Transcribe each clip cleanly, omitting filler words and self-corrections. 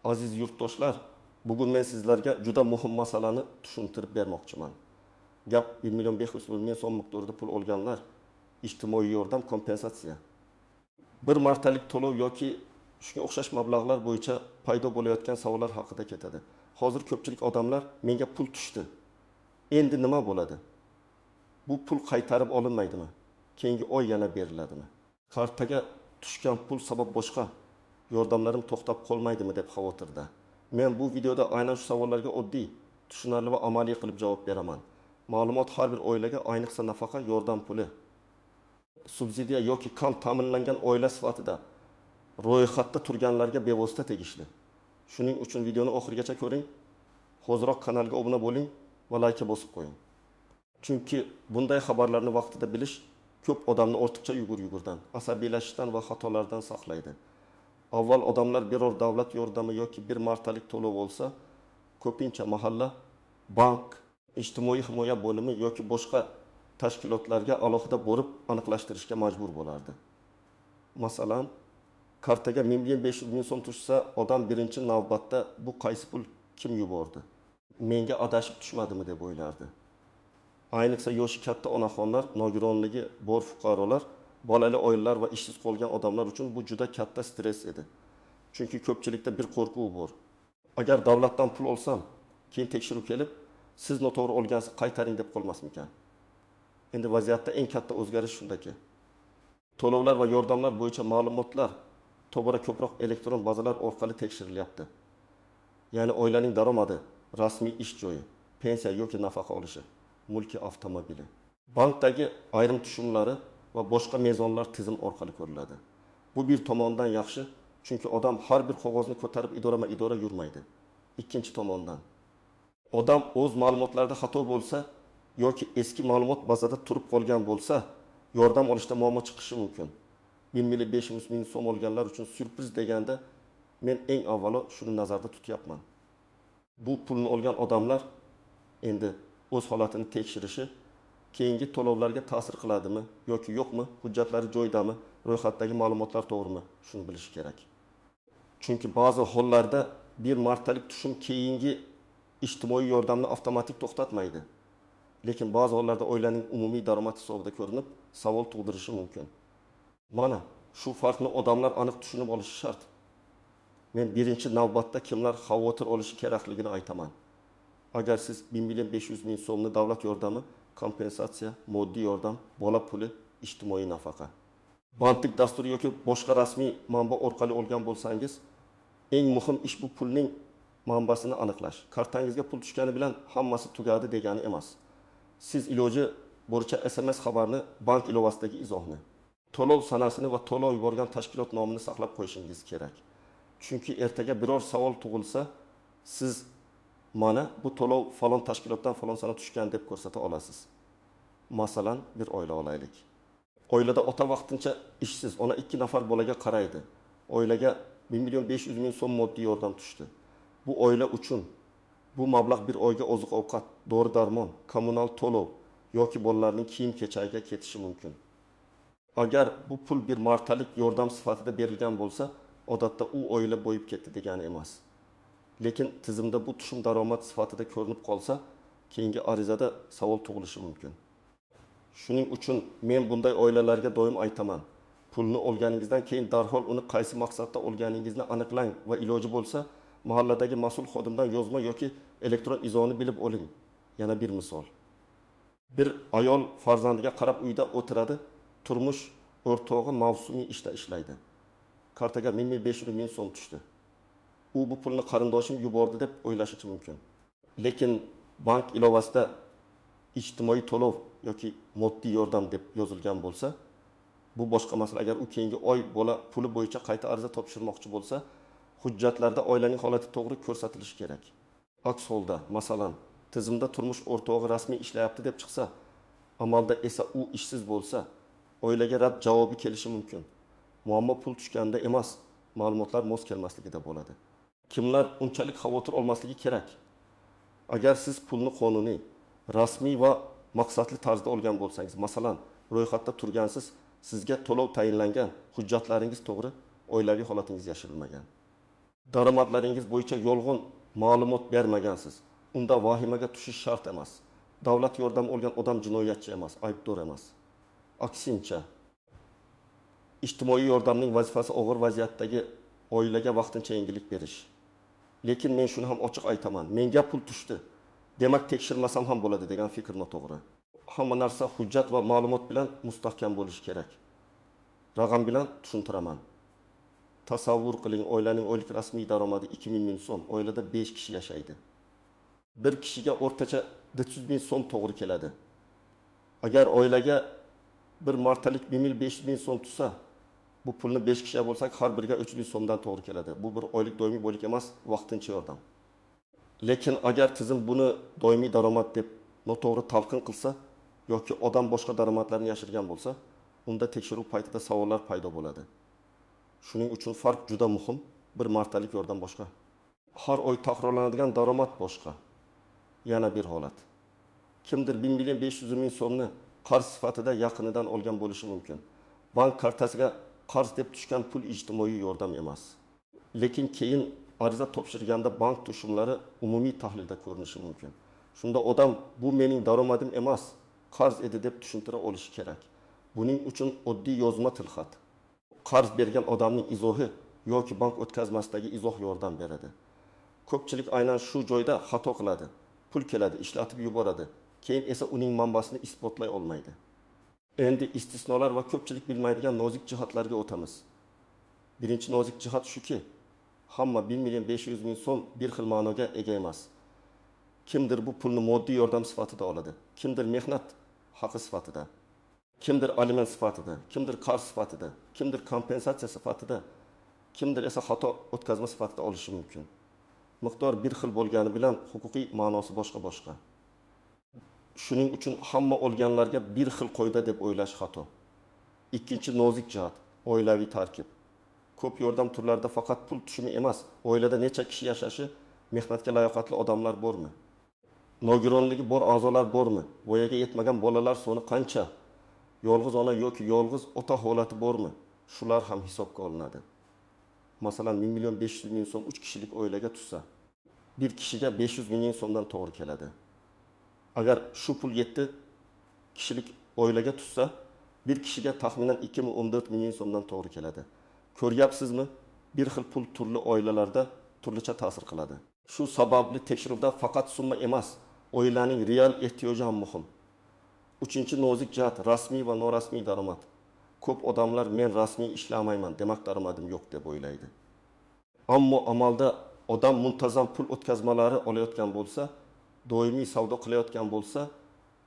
Aziz yurtdoshlar, bugun men sizlarga juda muhim masalani tushuntirib bermoqchiman. Gap 1.500.000 so'm miqdorida pul olganlar, ijtimoiy yordam kompensatsiya. Bir martalik to'lov yoki shunga o'xshash mablag'lar bo'yicha paydo bo'layotgan savollar haqida ketadi. Hozir ko'pchilik odamlar menga pul tushdi. Endi nima bo'ladi? Bu pul qaytarib olinmaydimi? Keyingi oy yana beriladimi? Kartaga tushgan pul sabab boshqa yordamlarim to'xtab qolmaydimi deb xavotirda. Men bu videoda aynan shu savollarga oddiy, tushunarli va amaliy qilib javob beraman. Ma'lumot har bir oilaga, ayniqsa nafaqa yordam puli, subsidiya yoki kam ta'minlangan oila sifatida ro'yxatda turganlarga bevosita tegishli. Shuning uchun videoni oxirigacha ko'ring. Hoziroq kanalga obuna bo'ling va like bosib qo'ying. Chunki bunday xabarlarni vaqtida bilish ko'p odamni ortiqcha yugur-yugurdan, asabiylashishdan va xatolardan saqlaydi. Avval odamlar biror davlat yordami yoki bir martalik to'lov olsa, ko'pincha mahalla, bank, ijtimoiy himoya bo'limi yoki boshqa tashkilotlarga alohida borib aniqlashtirishga majbur bo'lardi. Masalan, kartaga 1.500.000 so'm tushsa, odam birinchi navbatda bu qaysi pul kim yubordi? Menga adashib tushmadimi deb o'ylardi. Ayniqsa yoshi katta onaxonlar, nogironligi bor fuqarolar, bolali oilalar va ishsiz qolgan odamlar uchun bu juda katta stress edi. Chunki ko'pchilikda bir qo'rquv bor. Agar davlatdan pul olsam, keyin tekshiruv kelib, siz noto'g'ri olgansiz qaytaring deb qolmasmikan? Endi vaziyatda eng katta o'zgarish shundaki, to'lovlar va yordamlar bo'yicha ma'lumotlar tobora ko'proq elektron bazalar orqali tekshirilyapti. Ya'ni oilaning daromadi, rasmiy ish joyi, pensiya yoki nafaqa olishi, mulki avtomobili, bankdagi ayrim tushumlari va boshqa mezonlar tizim orqali ko'riladi. Bu bir tomondan yaxshi, chunki odam har bir qog'ozni ko'tarib idora yurmaydi. Ikkinchi tomondan, odam o'z ma'lumotlarida xato bo'lsa yoki eski ma'lumot bazada turib qolgan bo'lsa, yordam olishda muammo chiqishi mumkin. 1.500.000 so'm olganlar uchun syurpriz deganda men eng avvalo shuni nazarda tutyapman. Bu pulni olgan odamlar endi o'z holatini tekshirishi, keyingi to'lovlarga ta'sir qiladimi yoki yo'qmi, hujjatlari joyidami, ro'yxatdagi ma'lumotlar to'g'rimi, shuni bilish kerak. Chunki ba'zi hollarda bir martalik tushum keyingi ijtimoiy yordamni avtomatik to'xtatmaydi. Lekin ba'zi hollarda oilaning umumiy daromad hisobida ko'rinib, savol tug'dirishi mumkin. Mana shu farqni odamlar aniq tushunib olishi shart. Men birinchi navbatda kimlar xavotir olishi kerakligini aytaman. Agar siz 1.500.000 so'mni davlat yordami, kompensatsiya, moddiy yordam, bola puli, ijtimoiy nafaqa, bandlik dasturi yoki boshqa rasmiy manba orqali olgan bo'lsangiz, eng muhim ish bu pulning manbasini aniqlash. Kartangizga pul tushgani bilan hammasi tugadi degani emas. Siz iloji boricha SMS xabarni, bank ilovasidagi izohni, to'lov sanasini va to'lov yuborgan tashkilot nomini saqlab qo'yishingiz kerak. Chunki ertaga biror savol tug'ilsa, siz mana bu to'lov falon tashkilotdan falon sana tushgan deb ko'rsata olasiz. Masalan, bir oila olaylik. Oilada ota vaqtincha ishsiz, ona 2 nafar bolaga qaraydi. Oilaga 1.500.000 so'm moddiy yordam tushdi. Bu oila uchun bu mablag' bir oyga oziq-ovqat, dori-darmon, kommunal to'lov yoki bolalarning kiyim-kechagiga ketishi mumkin. Agar bu pul bir martalik yordam sifatida berilgan bo'lsa, odatda u oila boyib ketdi degani emas. Lekin tizimda bu tushum daromad sifatida ko'rinib qolsa, keyingi arizada savol tug'ilishi mumkin. Shuning uchun men bunday oilalarga doim aytaman. Pulni olganingizdan keyin darhol uni qaysi maqsadda olganingizni aniqlang va iloji bo'lsa, mahalladagi mas'ul xodimdan yozma yoki elektron izoni bilib oling. Yana bir misol. Bir ayol farzandiga qarab uyda o'tiradi, turmush o'rtog'i mavsumiy ishda ishlaydi. Kartaga 1.500.000 so'm tushdi. U bu pulni qarindoshim yubordi deb o'ylashi mumkin. Lekin bank ilovasida ijtimoiy to'lov yoki moddiy yordam deb yozilgan bo'lsa, bu boshqa masala. Agar u keyingi oy bola puli bo'yicha qayta ariza topshirmoqchi bo'lsa, hujjatlarda oilaning holati to'g'ri ko'rsatilishi kerak. Aks holda, masalan, tizimda turmush o'rtog'i rasmiy ishlayapti deb chiqsa, amalda esa u ishsiz bo'lsa, oilaga rad javobi kelishi mumkin. Muammo pul tushganda emas, ma'lumotlar mos kelmasligida bo'ladi. Kimlar unchalik xavotir olmasligi kerak? Agar siz pulni qonuniy, rasmiy va maqsadli tarzda olgan bo'lsangiz, masalan, ro'yxatda turgansiz, sizga to'lov tayinlangan, hujjatlaringiz to'g'ri, oilaviy holatingiz yashirilmagan. Daromadlaringiz bo'yicha yolg'on ma'lumot bermagansiz. Unda vahimaga tushish shart emas. Davlat yordami olgan odam jinoyatchi emas, aybdor emas. Aksincha, ijtimoiy yordamning vazifasi og'ir vaziyatdagi oilaga vaqtincha yengillik berish. Lekin men shuni ham ochiq aytaman. Menga pul tushdi. Demak, tekshirmasam ham bo'ladi degan fikr noto'g'ri. Hamma narsa hujjat va ma'lumot bilan mustahkam bo'lishi kerak. Raqam bilan tushuntiraman. Tasavvur qiling, oilaning oylik rasmiy daromadi 2000 ming so'm, oilada 5 kishi yashaydi. Bir kishiga o'rtacha 400 ming so'm to'g'ri keladi. Agar oilaga bir martalik 1500 ming so'm tutsa, bu pulni 5 kishiga bo'lsak, har biriga 3000 so'mdan to'g'ri keladi. Bu bir oylik doimiy boylik emas, vaqtincha yordam. Lekin agar tizim buni doimiy daromad deb noto'g'ri talqin qilsa yoki odam boshqa daromadlarni yashirgan bo'lsa, unda tekshiruv paytida savollar paydo bo'ladi. Shuning uchun farq juda muhim. Bir martalik yordam boshqa. Har oy takrorlanadigan daromad boshqa. Yana bir holat. Kimdir 1.500 ming so'mni qarz sifatida yaqinidan olgan bo'lishi mumkin. Bank kartasiga qarz deb tushgan pul ijtimoiy yordam emas. Lekin keyin ariza topshirganda bank tushumlari umumiy tahlilda ko'rinishi mumkin. Shunda odam bu mening daromadim emas, qarz edi deb tushuntira olishi kerak. Buning uchun oddiy yozma tilxat, qarz bergan odamning izohi yoki bank o'tkazmasidagi izoh yordam beradi. Ko'pchilik aynan shu joyda xato qiladi. Pul keladi, ishlatib yuboradi. Keyin esa uning manbasini isbotlay olmaydi. Endi istisnolar va ko'pchilik bilmaydigan nozik jihatlarga o'tamiz. Birinchi nozik jihat shuki, hamma 1.500 ming so'm bir xil ma'noga ega emas. Kimdir bu pulni moddiy yordam sifatida oladi, kimdir mehnat haqi sifatida, kimdir aliment sifatida, kimdir qarz sifatida, kimdir kompensatsiya sifatida, kimdir esa xato o'tkazma sifatida olishi mumkin. Miqdor bir xil bo'lgani bilan huquqiy ma'nosi boshqa-boshqa. Shuning uchun hamma olganlarga bir xil qoida deb o'ylash xato. Ikkinchi nozik jihat, oilaviy tarkib. Ko'p yordam turlarida faqat pul tushumi emas, oilada necha kishi yashashi, mehnatga layoqatli odamlar bormi? Nogironligi bor a'zolar bormi? Voyaga yetmagan bolalar soni qancha? Yolg'iz ona yoki yolg'iz ota holati bormi? Shular ham hisobga olinadi. Masalan, 1.500 ming so'm 3 kishilik oilaga tushsa, bir kishiga 500 ming so'mdan to'g'ri keladi. Agar shu pul 7 kishilik oilaga tushsa, bir kishiga taxminan 2014 ming so'mdan to'g'ri keladi. Ko'ryapsizmi? Bir xil pul turli oilalarda turlicha ta'sir qiladi. Shu sababli tekshiruvda faqat summa emas, oilaning real ehtiyoji ham muhim. Uchinchi nozik jihat, rasmiy va norasmiy daromad. Ko'p odamlar men rasmiy ishlamayman, demak daromadim yo'q deb o'ylaydi. Ammo amalda odam muntazam pul o'tkazmalari olayotgan bo'lsa, doimiy savdo qilayotgan bo'lsa,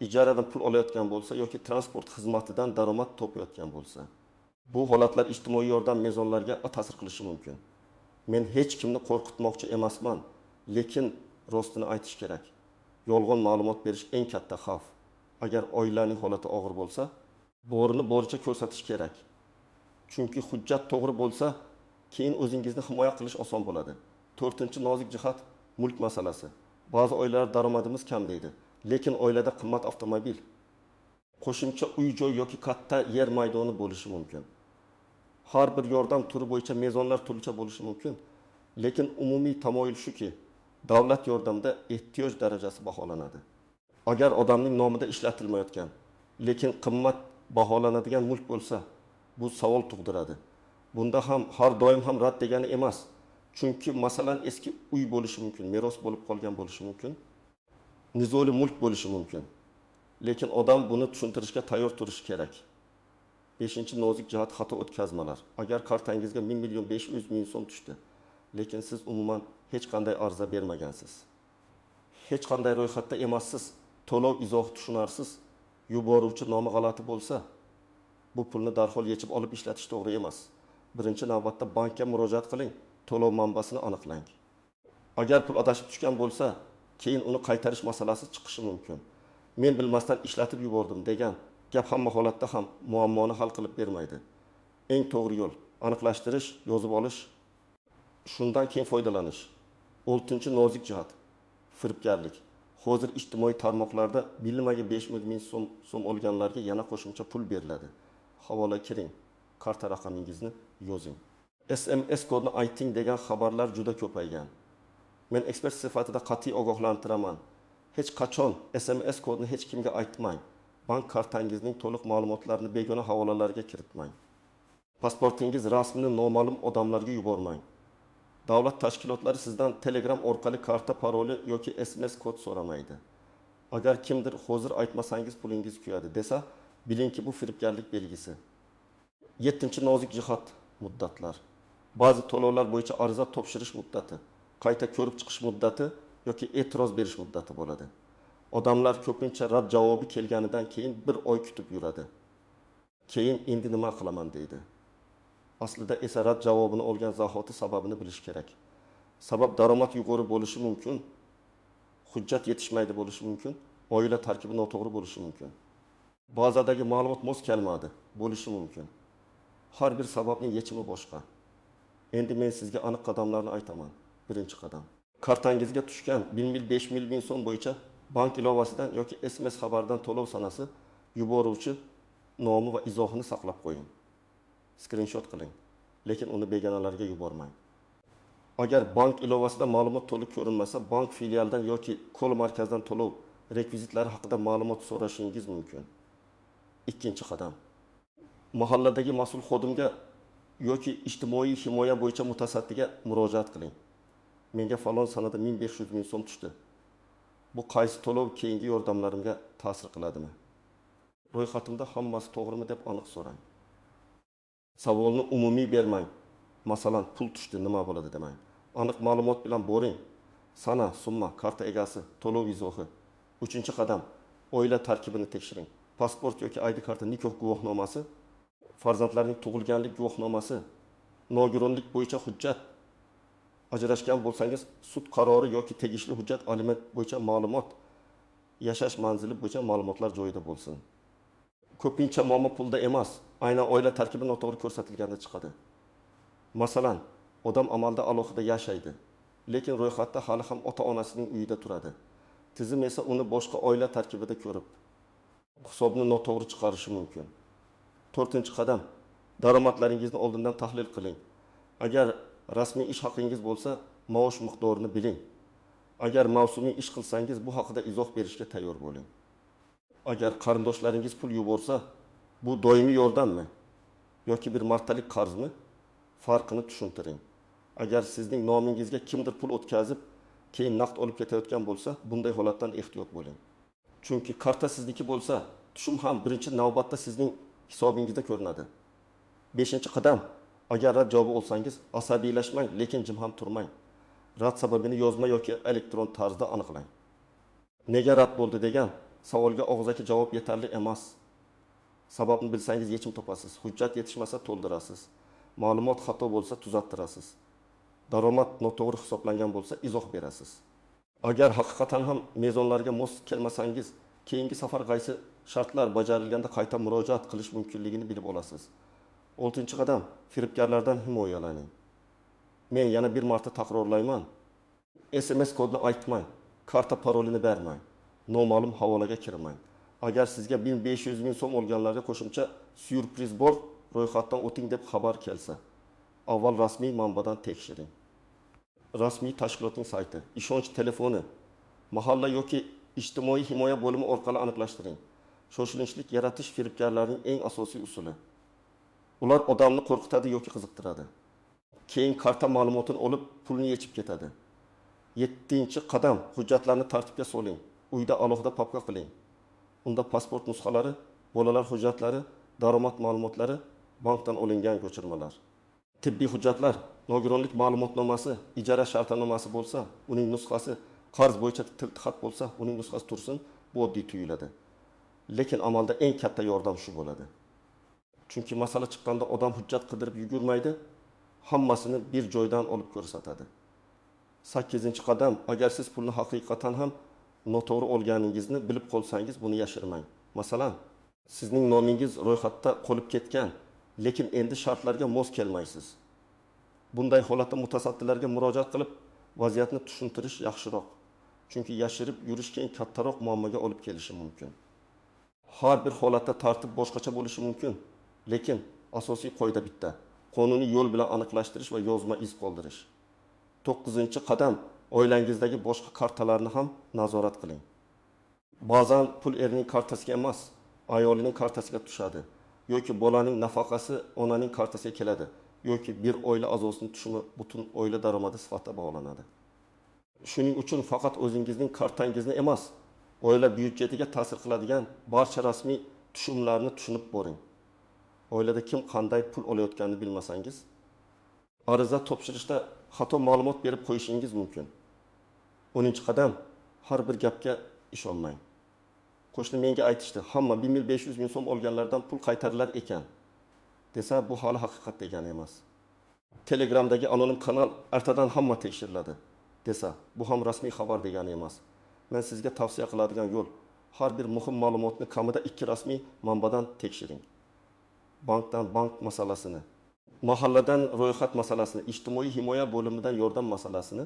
ijaradan pul olayotgan bo'lsa yoki transport xizmatidan daromad topayotgan bo'lsa, bu holatlar ijtimoiy yordam mezonlariga ta'sir qilishi mumkin. Men hech kimni qo'rqitmoqchi emasman, lekin rostini aytish kerak. Yolg'on ma'lumot berish eng katta xavf. Agar oilaning holati og'ir bo'lsa, bo'rini boricha ko'rsatish kerak. Chunki hujjat to'g'ri bo'lsa, keyin o'zingizni himoya qilish oson bo'ladi. To'rtinchi nozik jihat, mulk masalasi. Ba'zi oilalar daromadimiz kam deydi, lekin oilada qimmat avtomobil, qo'shimcha uy-joy yoki katta yer maydoni bo'lishi mumkin. Har bir yordam turi bo'yicha mezonlar turlicha bo'lishi mumkin, lekin umumiy tamoyil shuki, davlat yordamida ehtiyoj darajasi baholanadi. Agar odamning nomida ishlatilmayotgan, lekin qimmat baholanadigan mulk bo'lsa, bu savol tug'diradi. Bunda ham har doim ham rad degani emas. Chunki masalan eski uy bo'lishi mumkin, meros bo'lib qolgan bo'lishi mumkin, nizoli mulk bo'lishi mumkin. Lekin odam buni tushuntirishga tayyor turishi kerak. 5-chi nozik jihat, xato o'tkazmalar. Agar kartangizga 1.500 ming so'm tushdi, lekin siz umuman hech qanday ariza bermagansiz, hech qanday ro'yxatda emassiz, to'lov izohi tushunarsiz, yuboruvchi nomi g'alati bo'lsa, bu pulni darhol yechib olib ishlatish to'g'ri emas. Birinchi navbatda bankka murojaat qiling, to'lov manbasini aniqlang. Agar pul adashib tushgan bo'lsa, keyin uni qaytarish masalasi chiqishi mumkin. Men bilmasdan ishlatib yubordim degan gap hamma holatda ham muammoni hal qilib bermaydi. Eng to'g'ri yo'l aniqlashtirish, yozib olish, shundan keyin foydalanish. 6-chi nozik jihat, firibgarlik. Hozir ijtimoiy tarmoqlarda bilmaga 500 ming so'm olganlarga yana qo'shimcha pul beriladi. Havola kiring, karta raqamingizni yozing. SMS kodini ayting degan xabarlar juda ko'paygan. Men ekspert sifatida qat'iy ogohlantiraman. Hech qachon SMS kodini hech kimga aytmang. Bank kartangizning to'liq ma'lumotlarini begona havolalarga kiritmang. Pasportingiz rasmini noma'lum odamlarga yubormang. Davlat tashkilotlari sizdan Telegram orqali karta paroli yoki SMS kod so'ramaydi. Agar kimdir hozir aytmasangiz pulingiz kuyadi desa, bilingki bu firibgarlik belgisi. 7-nozik jihat muddatlar. Ba'zi to'lovlar bo'yicha ariza topshirish muddati, qayta ko'rib chiqish muddati yoki e'tiroz berish muddati bo'ladi. Odamlar ko'pincha rad javobi kelganidan keyin bir oy kutib yuradi. Keyin endi nima qilaman deydi. Aslida esa rad javobini olgan zahoti sababini bilish kerak. Sabab daromad yuqori bo'lishi mumkin, hujjat yetishmaydi bo'lishi mumkin, oila tarkibi noto'g'ri bo'lishi mumkin. Bazadagi ma'lumot mos kelmadi bo'lishi mumkin. Har bir sababning yechimi boshqa. Endi men sizga aniq qadamlarni aytaman. Birinchi qadam. Kartangizga tushgan 1000 mil, 5000 ming so'm bo'yicha bank ilovasidan yoki SMS xabardan to'lov sanasi, yuboruvchi nomi va izohini saqlab qo'ying. Screenshot qiling, lekin uni begonalarga yubormang. Agar bank ilovasida ma'lumot to'liq ko'rinmasa, bank filialidan yoki kol markazdan to'lov rekvizitlari haqida ma'lumot so'rashingiz mumkin. Ikkinchi qadam. Mahalladagi mas'ul xodimga yoki ijtimoiy himoya bo'yicha mutasaddiga murojaat qiling. Menga falon sanada 1500 ming so'm tushdi. Bu qaysi to'lov keyingi yordamlarimga ta'sir qiladimi? Ro'yxatimda hammasi to'g'rimi deb aniq so'rang. Savolni umumiy bermang. Masalan, pul tushdi, nima bo'ladi demang. Aniq ma'lumot bilan boring. Sana, summa, karta egasi, to'lov izohi. 3-qadam, oila tarkibini tekshiring. Pasport yoki ID karta, nikoh guvohnomasi, farzandlarning tug'ilganlik guvohnomasi, nogironlik bo'yicha hujjat, ajrashgan bo'lsangiz sud qarori yoki tegishli hujjat, aliment bo'yicha ma'lumot, yashash manzili bo'yicha ma'lumotlar joyida bo'lsin. Ko'pincha muammo pulda emas, aynan oila tarkibi noto'g'ri ko'rsatilganda chiqadi. Masalan, odam amalda alohida yashaydi, lekin ro'yxatda hali ham ota-onasining uyida turadi. Tizim esa uni boshqa oila tarkibida ko'rib, hisobni noto'g'ri chiqarishi mumkin. 4-qadam, daromadlaringizni oldindan tahlil qiling. Agar rasmiy ish haqingiz bo'lsa, maosh miqdorini biling. Agar mavsumiy ish qilsangiz, bu haqida izoh berishga tayyor bo'ling. Agar qarindoshlaringiz pul yuborsa, bu doimiy yordammi yoki bir martalik qarzmi? Farqini tushuntiring. Agar sizning nomingizga kimdir pul o'tkazib, keyin naqd olib ketayotgan bo'lsa, bunday holatdan ehtiyot bo'ling. Chunki karta sizniki bo'lsa, tushum ham birinchi navbatda sizning hisobingizda ko'rinadi. 5-qadam, agar rad javobi olsangiz, asabiylashmang, lekin jim ham turmang. Rad sababini yozma yoki elektron tarzda aniqlang. Nega rad bo'ldi degan savolga og'zaki javob yetarli emas. Sababni bilsangiz yechim topasiz. Hujjat yetishmasa to'ldirasiz. Ma'lumot xato bo'lsa tuzattirasiz. Daromad noto'g'ri hisoblangan bo'lsa izoh berasiz. Agar haqiqatan ham mezonlarga mos kelmasangiz, keyingi safar qaysi shartlar bajarilganda qayta murojaat qilish mumkinligini bilib olasiz. 6-qadam, firibgarlardan himoyalaning. Men yana bir marta takrorlayman. SMS kodini aytmang, karta parolini bermang, noma'lum havolaga kirmang. Agar sizga 1500 ming so'm olganlarga qo'shimcha syurpriz bor, ro'yxatdan o'ting deb xabar kelsa, avval rasmiy manbadan tekshiring. Rasmiy tashkilotning sayti, ishonch telefoni, mahalla yoki ijtimoiy himoya bo'limi orqali aniqlashtiring. Shoshilinchlik yaratish firibgarlarning eng asosiy usuli. Ular odamni qo'rqitadi yoki qiziqtiradi. Keyin karta ma'lumotini olib, pulni yechib ketadi. 7-qadam, hujjatlarni tartibga soling. Uyda alohida papka qiling. Unda pasport nusxalari, bolalar hujjatlari, daromad ma'lumotlari, bankdan olingan ko'chirmalar. Tibbiy hujjatlar, nogironlik ma'lumotnomasi, ijara shartnomasi bo'lsa, uning nusxasi, qarz bo'yicha tilxat bo'lsa, uning nusxasi tursin, bu oddiy tuyuladi. Lekin amalda eng katta yordam shu bo'ladi. Chunki masala chiqqanda odam hujjat qidirib yugurmaydi, hammasini bir joydan olib ko'rsatadi. 8-qadam, agar siz pulni haqiqatan ham noto'g'ri olganingizni bilib qolsangiz, buni yashirmang. Masalan, sizning nomingiz ro'yxatda qolib ketgan, lekin endi shartlarga mos kelmaysiz. Bunday holatda mutasaddilarga murojaat qilib, vaziyatni tushuntirish yaxshiroq. Chunki yashirib yurish keyin kattaroq muammoga olib kelishi mumkin. Har bir holatda tartib boshqacha bo'lishi mumkin, lekin asosiy qoida bitta. qonuniy yo'l bilan aniqlashtirish va yozma iz qoldirish. 9-qadam, oilangizdagi boshqa kartalarni ham nazorat qiling. Ba'zan pul erining kartasiga emas, ayolining kartasiga tushadi yoki bolaning nafaqasi onaning kartasiga keladi yoki bir oila a'zosining tushumi butun oila daromadi sifatida bog'lanadi. Shuning uchun faqat o'zingizning kartangizni emas, oila byudjetiga ta'sir qiladigan barcha rasmiy tushumlarni tushunib boring. Oilada kim qanday pul olayotganini bilmasangiz, ariza topshirishda xato ma'lumot berib qo'yishingiz mumkin. 10-qadam, har bir gapga ishonmang. Qo'shni menga aytishdi, hamma 1.500 ming so'm olganlardan pul qaytarilar ekan, desa bu hali haqiqat degani emas. Telegramdagi anonim kanal ertadan hamma tekshiriladi, desa bu ham rasmiy xabar degani emas. Men sizga tavsiya qiladigan yo'l, har bir muhim ma'lumotni kamida 2 rasmiy manbadan tekshiring. Bankdan bank masalasini, mahalladan ro'yxat masalasini, ijtimoiy himoya bo'limidan yordam masalasini,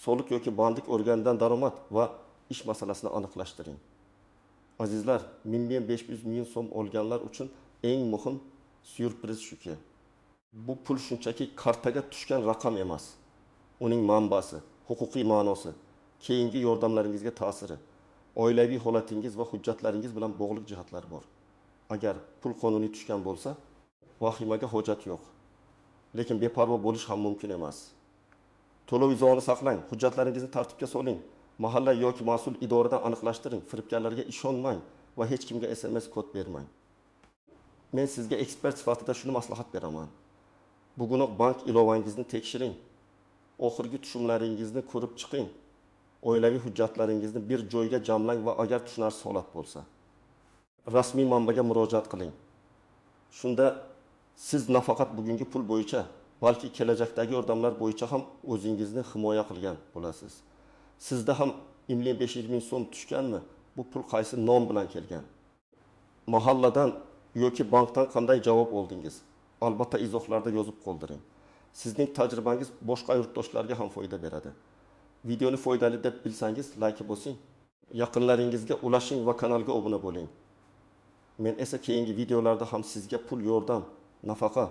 soliq yoki bandlik organidan daromad va ish masalasini aniqlashtiring. Azizlar, 1.500 ming so'm olganlar uchun eng muhim syurpriz shuki, bu pul shunchaki kartaga tushgan raqam emas. Uning manbasi, huquqiy ma'nosi, keyingi yordamlaringizga ta'siri, oilaviy holatingiz va hujjatlaringiz bilan bog'liq jihatlar bor. Agar pul qonuniy tushgan bo'lsa, vahimaga hojat yo'q. Lekin beparvo bo'lish ham mumkin emas. To'lov izoni saqlang, hujjatlaringizni tartibga soling, mahalla yoki mas'ul idoradan aniqlashtiring, firibgarlarga ishonmang va hech kimga SMS kod bermang. Men sizga ekspert sifatida shuni maslahat beraman. Bugunoq bank ilovangizni tekshiring. Oxirgi tushumlaringizni ko'rib chiqing. Oilaviy hujjatlaringizni bir joyga jamlang va agar tushunarsiz holat bo'lsa, rasmiy manbaga murojaat qiling. Shunda siz nafaqat bugungi pul bo'yicha, balki kelajakdagi yordamlar bo'yicha ham o'zingizni himoya qilgan bo'lasiz. Sizda ham 1.500 ming so'm tushganmi? Bu pul qaysi nom bilan kelgan? Mahalladan yoki bankdan qanday javob oldingiz? Albatta izohlarda yozib qoldiring. Sizning tajribangiz boshqa yurtdoshlarga ham foyda beradi. Videoni foydali deb bilsangiz, like bosing, yaqinlaringizga ulashing va kanalga obuna bo'ling. Men esa keyingi videolarda ham sizga pul yordam, nafaqa,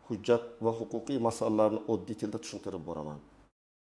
hujjat va huquqiy masalalarni oddiy tilda tushuntirib boraman.